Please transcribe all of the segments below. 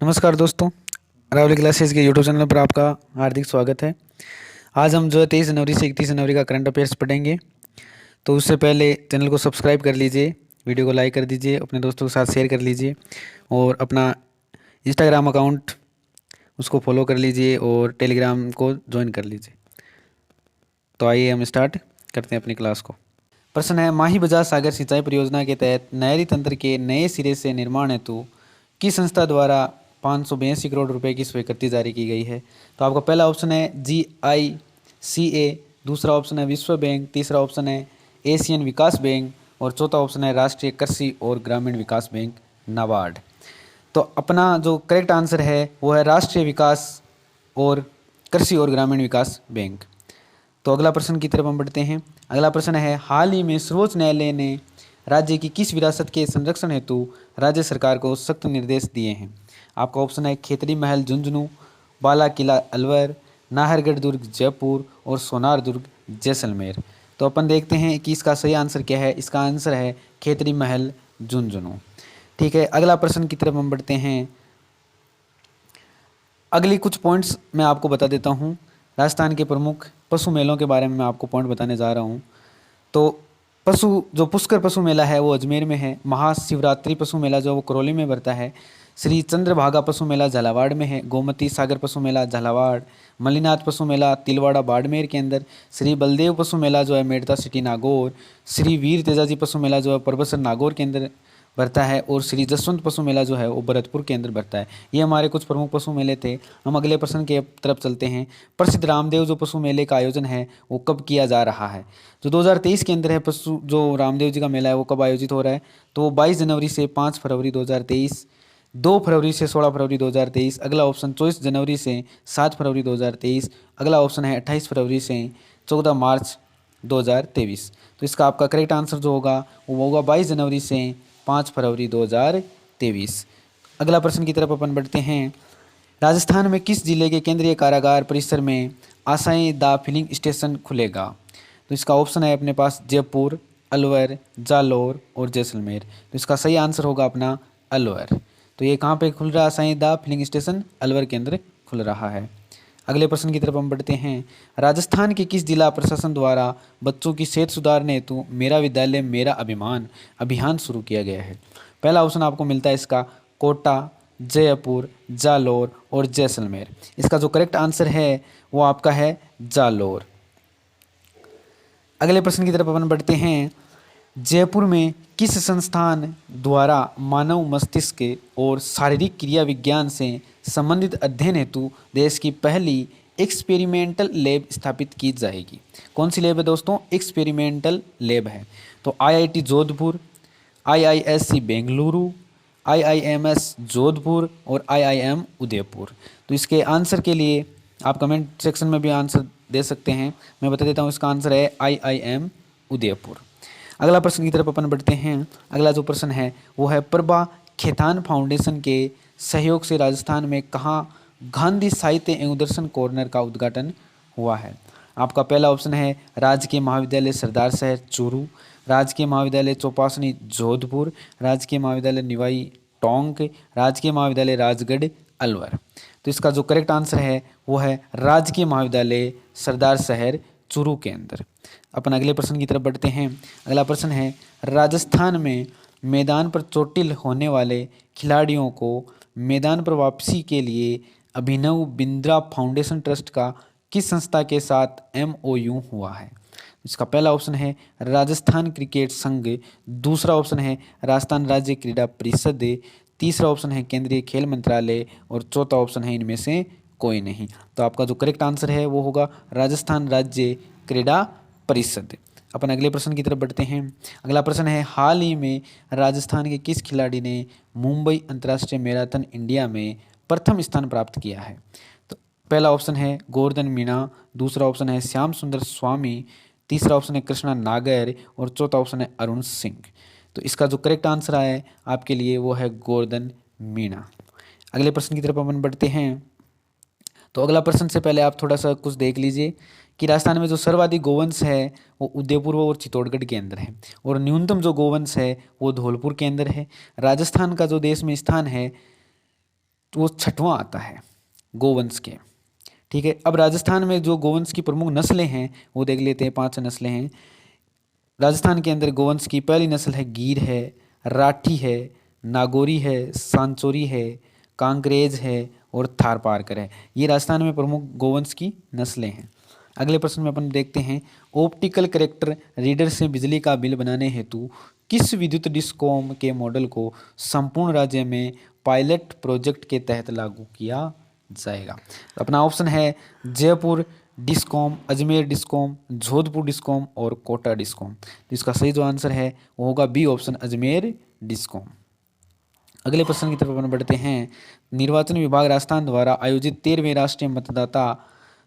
नमस्कार दोस्तों, अरावली क्लासेस के यूट्यूब चैनल पर आपका हार्दिक स्वागत है। आज हम जो है 23 जनवरी से 31 जनवरी का करंट अफेयर्स पढ़ेंगे। तो उससे पहले चैनल को सब्सक्राइब कर लीजिए, वीडियो को लाइक कर दीजिए, अपने दोस्तों के साथ शेयर कर लीजिए और अपना इंस्टाग्राम अकाउंट उसको फॉलो कर लीजिए और टेलीग्राम को ज्वाइन कर लीजिए। तो आइए हम स्टार्ट करते हैं अपनी क्लास को। प्रश्न है, माही बजाज सागर सिंचाई परियोजना के तहत नहरी तंत्र के नए सिरे से निर्माण हेतु किस संस्था द्वारा 582 करोड़ रुपए की स्वीकृति जारी की गई है? तो आपका पहला ऑप्शन है GICA, दूसरा ऑप्शन है विश्व बैंक, तीसरा ऑप्शन है एशियन विकास बैंक और चौथा ऑप्शन है राष्ट्रीय कृषि और ग्रामीण विकास बैंक नाबार्ड। तो अपना जो करेक्ट आंसर है वो है राष्ट्रीय विकास और कृषि और ग्रामीण विकास बैंक। तो अगला प्रश्न की तरफ हम बढ़ते हैं। अगला प्रश्न है, हाल ही में सर्वोच्च न्यायालय ने राज्य की किस विरासत के संरक्षण हेतु राज्य सरकार को सख्त निर्देश दिए हैं? आपका ऑप्शन है खेतड़ी महल झुंझुनू, बाला किला अलवर, नाहरगढ़ दुर्ग जयपुर और सोनार दुर्ग जैसलमेर। तो अपन देखते हैं कि इसका सही आंसर क्या है। इसका आंसर है खेतड़ी महल झुंझुनू। ठीक है, अगला प्रश्न की तरफ हम बढ़ते हैं। अगली कुछ पॉइंट्स मैं आपको बता देता हूँ। राजस्थान के प्रमुख पशु मेलों के बारे में मैं आपको पॉइंट बताने जा रहा हूँ। तो पुष्कर पशु मेला है वो अजमेर में है। महाशिवरात्रि पशु मेला जो वो करौली में भरता है। श्री चंद्रभागा पशु मेला झालावाड़ में है। गोमती सागर पशु मेला झालावाड़। मल्लीनाथ पशु मेला तिलवाड़ा बाड़मेर के अंदर। श्री बलदेव पशु मेला जो है मेड़ता सिटी नागौर। श्री वीर तेजाजी पशु मेला जो है परबसर नागौर के अंदर भरता है। और श्री जसवंत पशु मेला जो है वो भरतपुर के अंदर भरता है। ये हमारे कुछ प्रमुख पशु मेले थे। हम अगले प्रश्न के तरफ चलते हैं। प्रसिद्ध रामदेव जो पशु मेले का आयोजन है वो कब किया जा रहा है? जो 2023 के अंदर है पशु जो रामदेव जी का मेला है वो कब आयोजित हो रहा है? तो वो 22 जनवरी से 5 फरवरी 2023, 2 फरवरी से 16 फरवरी 2023। अगला ऑप्शन 24 जनवरी से 7 फरवरी 2023। अगला ऑप्शन है 28 फरवरी से 14 मार्च 2023। तो इसका आपका करेक्ट आंसर जो होगा वो होगा 22 जनवरी से 5 फरवरी 2023। अगला प्रश्न की तरफ अपन बढ़ते हैं। राजस्थान में किस जिले के केंद्रीय कारागार परिसर में आशाएं द फिलिंग स्टेशन खुलेगा? तो इसका ऑप्शन है अपने पास जयपुर, अलवर, जालौर और जैसलमेर। तो इसका सही आंसर होगा अपना अलवर। तो ये कहाँ पे खुल रहा है? आशाएं द फिलिंग स्टेशन अलवर के अंदर खुल रहा है। अगले प्रश्न की तरफ हम बढ़ते हैं। राजस्थान के किस जिला प्रशासन द्वारा बच्चों की सेहत सुधारने हेतु मेरा विद्यालय मेरा अभिमान अभियान शुरू किया गया है? पहला ऑप्शन आपको मिलता है इसका कोटा, जयपुर, जालौर और जैसलमेर। इसका जो करेक्ट आंसर है वो आपका है जालौर। अगले प्रश्न की तरफ अपन बढ़ते हैं। जयपुर में किस संस्थान द्वारा मानव मस्तिष्क और शारीरिक क्रिया विज्ञान से संबंधित अध्ययन हेतु देश की पहली एक्सपेरिमेंटल लैब स्थापित की जाएगी? कौन सी लैब है दोस्तों? एक्सपेरिमेंटल लैब है। तो IIT Jodhpur, IISc Bengaluru, IIMS Jodhpur और IIM उदयपुर। तो इसके आंसर के लिए आप कमेंट सेक्शन में भी आंसर दे सकते हैं। मैं बता देता हूँ, इसका आंसर है IIM उदयपुर। अगला प्रश्न की तरफ अपन बढ़ते हैं। अगला जो प्रश्न है वो है, प्रभा खेतान फाउंडेशन के सहयोग से राजस्थान में कहाँ गांधी साहित्य एवं दर्शन कॉर्नर का उद्घाटन हुआ है? आपका पहला ऑप्शन है राजकीय महाविद्यालय सरदार शहर चूरू, राजकीय महाविद्यालय चौपासनी जोधपुर, राजकीय महाविद्यालय निवाई टोंक, राजकीय महाविद्यालय राजगढ़ अलवर। तो इसका जो करेक्ट आंसर है वो है राजकीय महाविद्यालय सरदार शहर चूरू के अंदर। अपन अगले प्रश्न की तरफ बढ़ते हैं। अगला प्रश्न है, राजस्थान में मैदान पर चोटिल होने वाले खिलाड़ियों को मैदान पर वापसी के लिए अभिनव बिंद्रा फाउंडेशन ट्रस्ट का किस संस्था के साथ MOU हुआ है? इसका पहला ऑप्शन है राजस्थान क्रिकेट संघ, दूसरा ऑप्शन है राजस्थान राज्य क्रीड़ा परिषद, तीसरा ऑप्शन है केंद्रीय खेल मंत्रालय और चौथा ऑप्शन है इनमें से कोई नहीं। तो आपका जो करेक्ट आंसर है वो होगा राजस्थान राज्य क्रीड़ा परिषद। अपन अगले प्रश्न की तरफ बढ़ते हैं। अगला प्रश्न है, हाल ही में राजस्थान के किस खिलाड़ी ने मुंबई अंतर्राष्ट्रीय मैराथन इंडिया में प्रथम स्थान प्राप्त किया है? तो पहला ऑप्शन है गोवर्धन मीणा, दूसरा ऑप्शन है श्याम सुंदर स्वामी, तीसरा ऑप्शन है कृष्णा नागर और चौथा ऑप्शन है अरुण सिंह। तो इसका जो करेक्ट आंसर है आपके लिए वो है गोवर्धन मीणा। अगले प्रश्न की तरफ अपन बढ़ते हैं। तो अगला प्रश्न से पहले आप थोड़ा सा कुछ देख लीजिए कि राजस्थान में जो सर्वाधिक गोवंश है वो उदयपुर और चित्तौड़गढ़ के अंदर है और न्यूनतम जो गोवंश है वो धौलपुर के अंदर है। राजस्थान का जो देश में स्थान है तो वो छठवां आता है गोवंश के। ठीक है, अब राजस्थान में जो गोवंश की प्रमुख नस्लें हैं वो देख लेते हैं। 5 नस्लें हैं राजस्थान के अंदर गोवंश की। पहली नस्ल है गीर है, राठी है, नागौरी है, सांचौरी है, कांकरेज है और थारपारकर है। ये राजस्थान में प्रमुख गोवंश की नस्लें हैं। अगले प्रश्न में अपन देखते हैं, ऑप्टिकल करेक्टर रीडर से बिजली का बिल बनाने हेतु किस विद्युत डिस्कॉम के मॉडल को संपूर्ण राज्य में पायलट प्रोजेक्ट के तहत लागू किया जाएगा? तो अपना ऑप्शन है Jaipur discom, Ajmer discom, Jodhpur discom और कोटा डिस्कॉम। तो इसका सही जो आंसर है वो होगा बी ऑप्शन, अजमेर डिस्कॉम। अगले प्रश्न की तरफ अपन बढ़ते हैं। निर्वाचन विभाग राजस्थान द्वारा आयोजित 13वें राष्ट्रीय मतदाता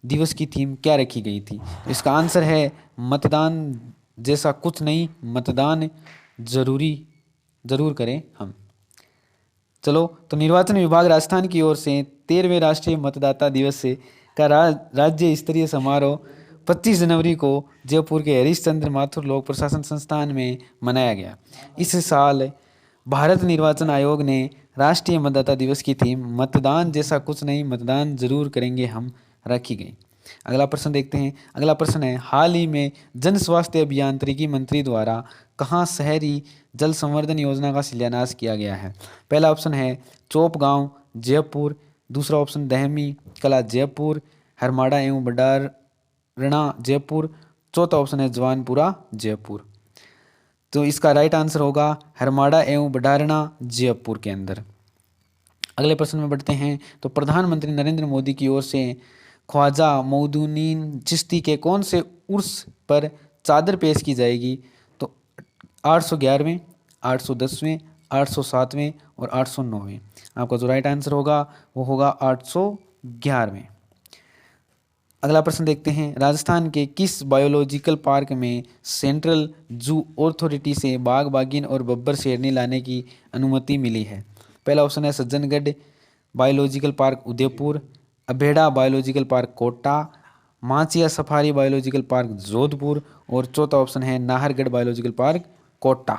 दिवस की थीम क्या रखी गई थी? तो इसका आंसर है मतदान जैसा कुछ नहीं, मतदान जरूर करें हम। चलो, तो निर्वाचन विभाग राजस्थान की ओर से 13वें राष्ट्रीय मतदाता दिवस का राज्य स्तरीय समारोह 25 जनवरी को जयपुर के हरीशचंद्र माथुर लोक प्रशासन संस्थान में मनाया गया। इस साल भारत निर्वाचन आयोग ने राष्ट्रीय मतदाता दिवस की थीम मतदान जैसा कुछ नहीं, मतदान जरूर करेंगे हम रखी गई। अगला प्रश्न देखते हैं। अगला प्रश्न है, हाल ही में जन स्वास्थ्य अभियांत्रिकी मंत्री द्वारा कहाँ शहरी जल संवर्धन योजना का शिलान्यास किया गया है? पहला ऑप्शन है चोप गांव जयपुर, दूसरा ऑप्शन दहमी कला जयपुर, हरमाड़ा एवं बडारना जयपुर, चौथा ऑप्शन है जवानपुरा जयपुर। तो इसका राइट आंसर होगा हरमाड़ा एवं बडारना जयपुर के अंदर। अगले प्रश्न में बढ़ते हैं। तो प्रधानमंत्री नरेंद्र मोदी की ओर से ख्वाजा मौदूदीन चिश्ती के कौन से उर्स पर चादर पेश की जाएगी? तो 811वें, 810वें, 807वें और 809वें। आपका जो राइट आंसर होगा वो होगा 811वें। अगला प्रश्न देखते हैं। राजस्थान के किस बायोलॉजिकल पार्क में सेंट्रल जू अथॉरिटी से बाघ, बाघिन और बब्बर शेरनी लाने की अनुमति मिली है? पहला ऑप्शन है Sajjangarh biological park Udaipur, Abheda biological park Kota, Machia safari biological park Jodhpur और चौथा ऑप्शन है नाहरगढ़ बायोलॉजिकल पार्क कोटा।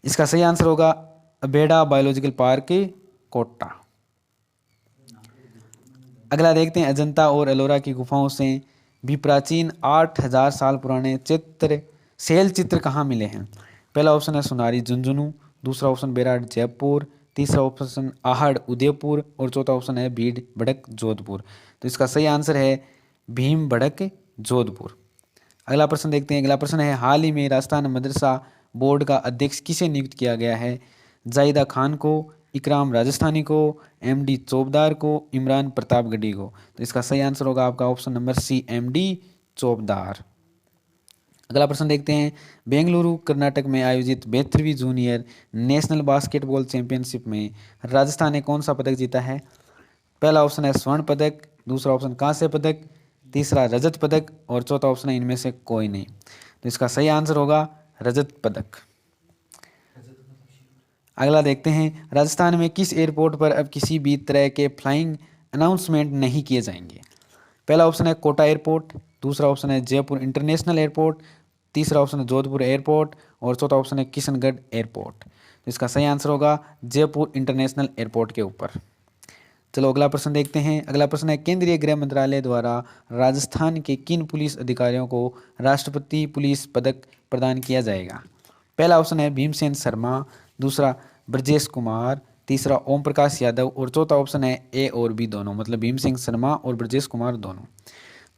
इसका सही आंसर होगा अभेड़ा बायोलॉजिकल पार्क कोटा। अगला देखते हैं। अजंता और एलोरा की गुफाओं से भी प्राचीन 8000 साल पुराने शैल चित्र कहाँ मिले हैं? पहला ऑप्शन है सुनारी झुंझुनू, दूसरा ऑप्शन बेराट जयपुर, तीसरा ऑप्शन आहड़ उदयपुर और चौथा ऑप्शन है भीड़ भड़क जोधपुर। तो इसका सही आंसर है भीम भड़क जोधपुर। अगला प्रश्न देखते हैं। अगला प्रश्न है, हाल ही में राजस्थान मदरसा बोर्ड का अध्यक्ष किसे नियुक्त किया गया है? जाहिदा खान को, इकराम राजस्थानी को, एमडी चौबदार को, इमरान प्रतापगढ़ी को। तो इसका सही आंसर होगा आपका ऑप्शन नंबर सी, एमडी चौबदार। अगला प्रश्न देखते हैं। बेंगलुरु कर्नाटक में आयोजित 72वीं जूनियर नेशनल बास्केटबॉल चैंपियनशिप में राजस्थान ने कौन सा पदक जीता है? पहला ऑप्शन है स्वर्ण पदक, दूसरा ऑप्शन कांस्य पदक, तीसरा रजत पदक और चौथा ऑप्शन है इनमें से कोई नहीं। तो इसका सही आंसर होगा रजत पदक। अगला देखते हैं। राजस्थान में किस एयरपोर्ट पर अब किसी भी तरह के फ्लाइंग अनाउंसमेंट नहीं किए जाएंगे? पहला ऑप्शन है कोटा एयरपोर्ट, दूसरा ऑप्शन है जयपुर इंटरनेशनल एयरपोर्ट, तीसरा ऑप्शन है जोधपुर एयरपोर्ट और चौथा ऑप्शन है किशनगढ़ एयरपोर्ट। तो इसका सही आंसर होगा जयपुर इंटरनेशनल एयरपोर्ट के ऊपर। चलो अगला प्रश्न देखते हैं। अगला प्रश्न है, केंद्रीय गृह मंत्रालय द्वारा राजस्थान के किन पुलिस अधिकारियों को राष्ट्रपति पुलिस पदक प्रदान किया जाएगा? पहला ऑप्शन है भीमसेन शर्मा, दूसरा ब्रजेश कुमार, तीसरा ओम प्रकाश यादव और चौथा ऑप्शन है ए और बी दोनों, मतलब भीमसेन शर्मा और ब्रजेश कुमार दोनों।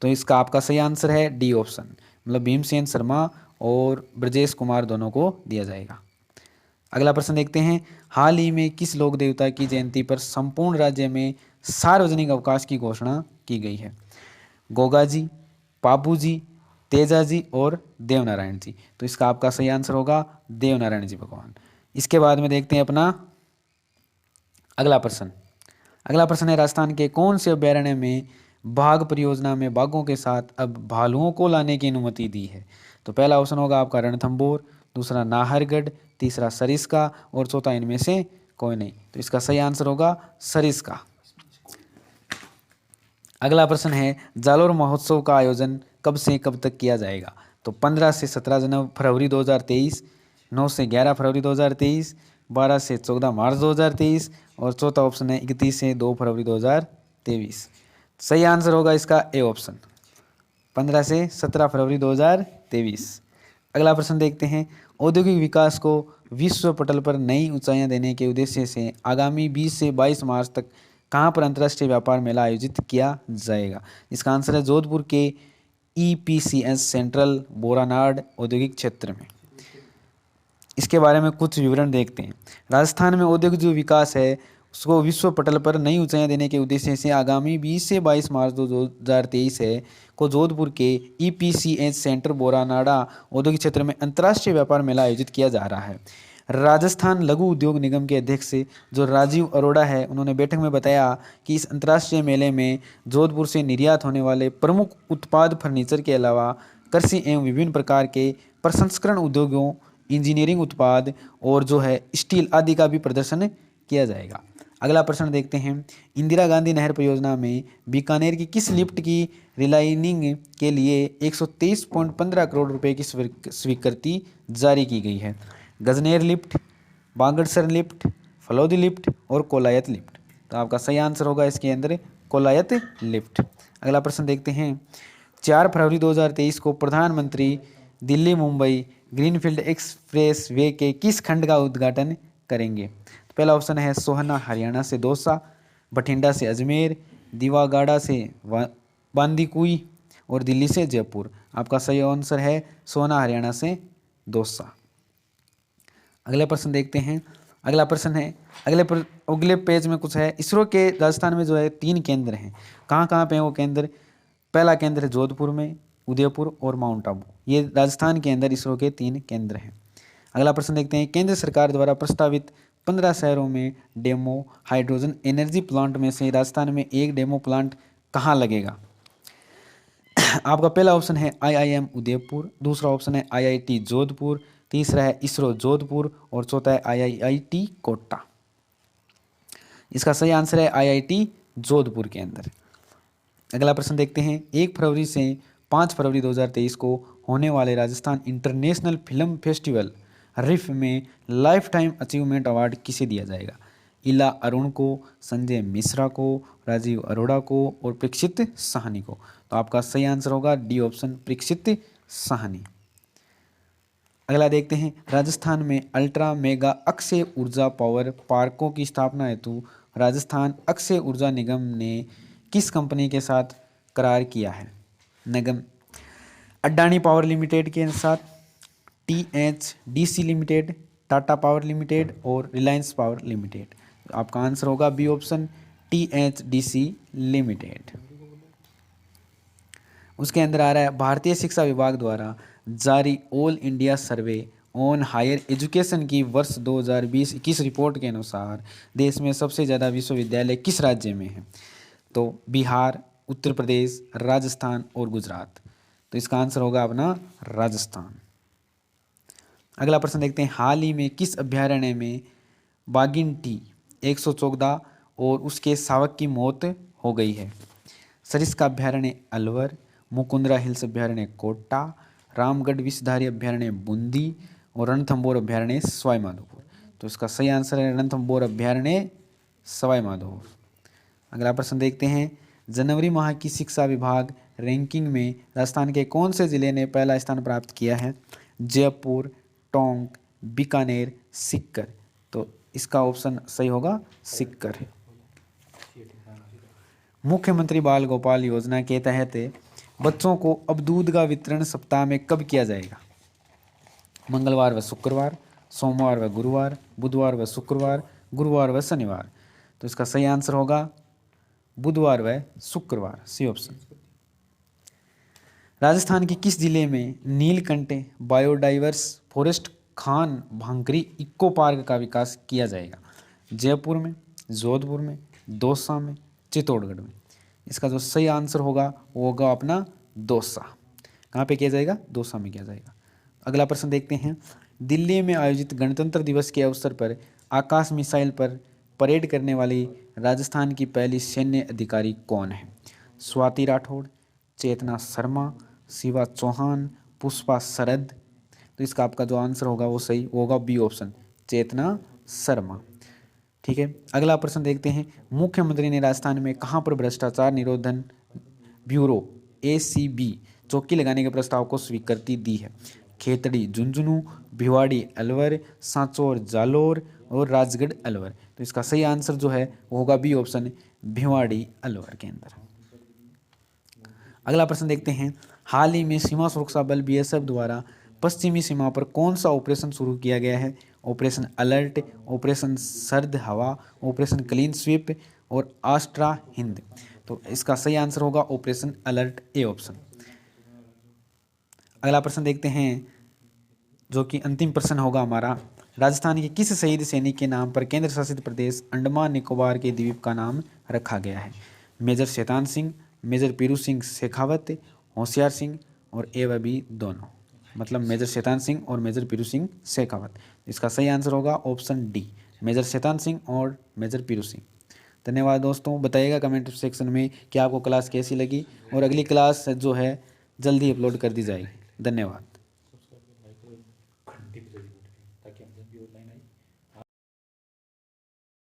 तो इसका आपका सही आंसर है डी ऑप्शन, मतलब भीमसेन शर्मा और ब्रजेश कुमार दोनों को दिया जाएगा। अगला प्रश्न देखते हैं। हाल ही में किस लोक देवता की जयंती पर संपूर्ण राज्य में सार्वजनिक अवकाश की घोषणा की गई है? गोगा जी, पापू जी, तेजा जी और देवनारायण जी। तो इसका आपका सही आंसर होगा देवनारायण जी भगवान। इसके बाद में देखते हैं अपना अगला प्रश्न। अगला प्रश्न है, राजस्थान के कौन से अभ्यारण्य में बाघ परियोजना में बाघों के साथ अब भालुओं को लाने की अनुमति दी है? तो पहला ऑप्शन होगा आपका रणथंभौर, दूसरा नाहरगढ़, तीसरा सरिस्का और चौथा इनमें से कोई नहीं। तो इसका सही आंसर होगा सरिस्का। अगला प्रश्न है, जालोर महोत्सव का आयोजन कब से कब तक किया जाएगा? तो 15 से 17 फरवरी 2023, 9 से 11 फरवरी 2023, 12 से 14 मार्च 2023 और चौथा ऑप्शन है 31 से 2 फरवरी 2023। सही आंसर होगा इसका ए ऑप्शन, 15 से 17 फरवरी 2023। अगला प्रश्न देखते हैं, औद्योगिक विकास को विश्व पटल पर नई ऊंचाइयां देने के उद्देश्य से आगामी 20 से 22 मार्च तक कहां पर अंतर्राष्ट्रीय व्यापार मेला आयोजित किया जाएगा? इसका आंसर है जोधपुर के EPCS सेंट्रल बोरानाड औद्योगिक क्षेत्र में। इसके बारे में कुछ विवरण देखते हैं। राजस्थान में औद्योगिक जो विकास है उसको विश्व पटल पर नई ऊंचाइयां देने के उद्देश्य से आगामी 20 से 22 मार्च 2023 है को जोधपुर के EPCS सेंटर बोरानाडा औद्योगिक क्षेत्र में अंतर्राष्ट्रीय व्यापार मेला आयोजित किया जा रहा है। राजस्थान लघु उद्योग निगम के अध्यक्ष जो राजीव अरोड़ा है, उन्होंने बैठक में बताया कि इस अंतर्राष्ट्रीय मेले में जोधपुर से निर्यात होने वाले प्रमुख उत्पाद फर्नीचर के अलावा कृषि एवं विभिन्न प्रकार के प्रसंस्करण उद्योगों, इंजीनियरिंग उत्पाद और जो है स्टील आदि का भी प्रदर्शन किया जाएगा। अगला प्रश्न देखते हैं, इंदिरा गांधी नहर परियोजना में बीकानेर की किस लिफ्ट की रिलाइनिंग के लिए 123.15 करोड़ रुपए की स्वीकृति जारी की गई है? Gajner lift, Bagadsar lift, Phalodi lift और कोलायत लिफ्ट। तो आपका सही आंसर होगा इसके अंदर कोलायत लिफ्ट। अगला प्रश्न देखते हैं, 4 फरवरी 2023 को प्रधानमंत्री Delhi Mumbai greenfield express way के किस खंड का उद्घाटन करेंगे? तो पहला ऑप्शन है सोहना हरियाणा से दौसा, बठिंडा से अजमेर, दीवागाड़ा से बांदीकुई और दिल्ली से जयपुर। आपका सही आंसर है सोहना हरियाणा से दौसा। अगला प्रश्न देखते हैं। अगला प्रश्न है, अगले पेज में कुछ है, इसरो के राजस्थान में जो है 3 केंद्र हैं। कहाँ कहाँ पे हैं वो केंद्र? पहला केंद्र है जोधपुर में, उदयपुर और माउंट आबू। ये राजस्थान के अंदर इसरो के 3 केंद्र हैं। अगला प्रश्न देखते हैं, केंद्र सरकार द्वारा प्रस्तावित 15 शहरों में डेमो हाइड्रोजन एनर्जी प्लांट में से राजस्थान में एक डेमो प्लांट कहाँ लगेगा? आपका पहला ऑप्शन है IIM उदयपुर, दूसरा ऑप्शन है IIT जोधपुर, तीसरा है इसरो जोधपुर और चौथा है IIT कोटा। इसका सही आंसर है IIT जोधपुर के अंदर। अगला प्रश्न देखते हैं, 1 फरवरी से 5 फरवरी 2023 को होने वाले राजस्थान इंटरनेशनल फिल्म फेस्टिवल रिफ में लाइफ टाइम अचीवमेंट अवार्ड किसे दिया जाएगा? इला अरुण को, संजय मिश्रा को, राजीव अरोड़ा को और प्रीक्षित साहनी को। तो आपका सही आंसर होगा डी ऑप्शन, प्रीक्षित साहनी। अगला देखते हैं, राजस्थान में अल्ट्रा मेगा अक्षय ऊर्जा पावर पार्कों की स्थापना हेतु राजस्थान अक्षय ऊर्जा निगम ने किस कंपनी के साथ करार किया है? निगम अडानी पावर लिमिटेड के साथ, THDC limited, Tata power limited और रिलायंस पावर लिमिटेड। आपका आंसर होगा बी ऑप्शन, THDC लिमिटेड। उसके अंदर आ रहा है, भारतीय शिक्षा विभाग द्वारा जारी all India survey on higher education की वर्ष 2020-21 रिपोर्ट के अनुसार देश में सबसे ज़्यादा विश्वविद्यालय किस राज्य में है? तो बिहार, उत्तर प्रदेश, राजस्थान और गुजरात। तो इसका आंसर होगा अपना राजस्थान। अगला प्रश्न देखते हैं, हाल ही में किस अभ्यारण्य में बागिन टी 114 और उसके शावक की मौत हो गई है? सरिस्का अभ्यारण्य अलवर, मुकुंदरा हिल्स अभ्यारण्य कोटा, रामगढ़ विषधारी अभ्यारण्य बूंदी और रणथंबोर अभ्यारण्य सवाई माधोपुर। तो इसका सही आंसर है रणथंबोर अभ्यारण्य सवाई माधोपुर। अगला प्रश्न देखते हैं, जनवरी माह की शिक्षा विभाग रैंकिंग में राजस्थान के कौन से जिले ने पहला स्थान प्राप्त किया है? जयपुर, टोंक, बीकानेर, सीकर। तो इसका ऑप्शन सही होगा सीकर। मुख्यमंत्री बाल गोपाल योजना के तहत बच्चों को अब दूध का वितरण सप्ताह में कब किया जाएगा? मंगलवार व शुक्रवार, सोमवार व गुरुवार, बुधवार व शुक्रवार, गुरुवार व शनिवार। तो इसका सही आंसर होगा बुधवार व शुक्रवार, सी ऑप्शन। राजस्थान के किस जिले में Neelkanth biodiverse forest Khan Bhankri eco park का विकास किया जाएगा? जयपुर में, जोधपुर में, दौसा में, चित्तौड़गढ़ में। इसका जो सही आंसर होगा वो होगा अपना दौसा। कहाँ पे किया जाएगा? दौसा में किया जाएगा। अगला प्रश्न देखते हैं, दिल्ली में आयोजित गणतंत्र दिवस के अवसर पर आकाश मिसाइल पर परेड करने वाली राजस्थान की पहली सैन्य अधिकारी कौन है? स्वाति राठौड़, चेतना शर्मा, शिवा चौहान, पुष्पा शरद। तो इसका आपका जो आंसर होगा वो सही होगा बी ऑप्शन, चेतना शर्मा। ठीक है, अगला प्रश्न देखते हैं। मुख्यमंत्री ने राजस्थान में कहाँ पर भ्रष्टाचार निरोधन ब्यूरो ACB चौकी लगाने के प्रस्ताव को स्वीकृति दी है? खेतड़ी झुंझुनू, भिवाड़ी अलवर, सांचौर जालोर और राजगढ़ अलवर। तो इसका सही आंसर जो है वो होगा बी ऑप्शन, भिवाड़ी अलवर के अंदर। अगला प्रश्न देखते हैं। हाल ही में सीमा सुरक्षा बल BSF द्वारा पश्चिमी सीमा पर कौन सा ऑपरेशन शुरू किया गया है? ऑपरेशन अलर्ट, ऑपरेशन सर्द हवा, ऑपरेशन क्लीन स्वीप और आस्ट्रा हिंद। तो इसका सही आंसर होगा ऑपरेशन अलर्ट, ए ऑप्शन। अगला प्रश्न देखते हैं जो कि अंतिम प्रश्न होगा हमारा। राजस्थान के किस शहीद सैनिक के नाम पर केंद्र शासित प्रदेश अंडमान निकोबार के द्वीप का नाम रखा गया है? मेजर शैतान सिंह, मेजर पीरू सिंह शेखावत, होशियार सिंह और ए व बी दोनों। मतलब मेजर शैतान सिंह और मेजर पीरू सिंह शेखावत। इसका सही आंसर होगा option D, major Shaitan Singh और मेजर पीरू सिंह। धन्यवाद दोस्तों। बताइएगा कमेंट सेक्शन में कि आपको क्लास कैसी लगी, और अगली क्लास जो है जल्दी अपलोड कर दी जाएगी। धन्यवाद।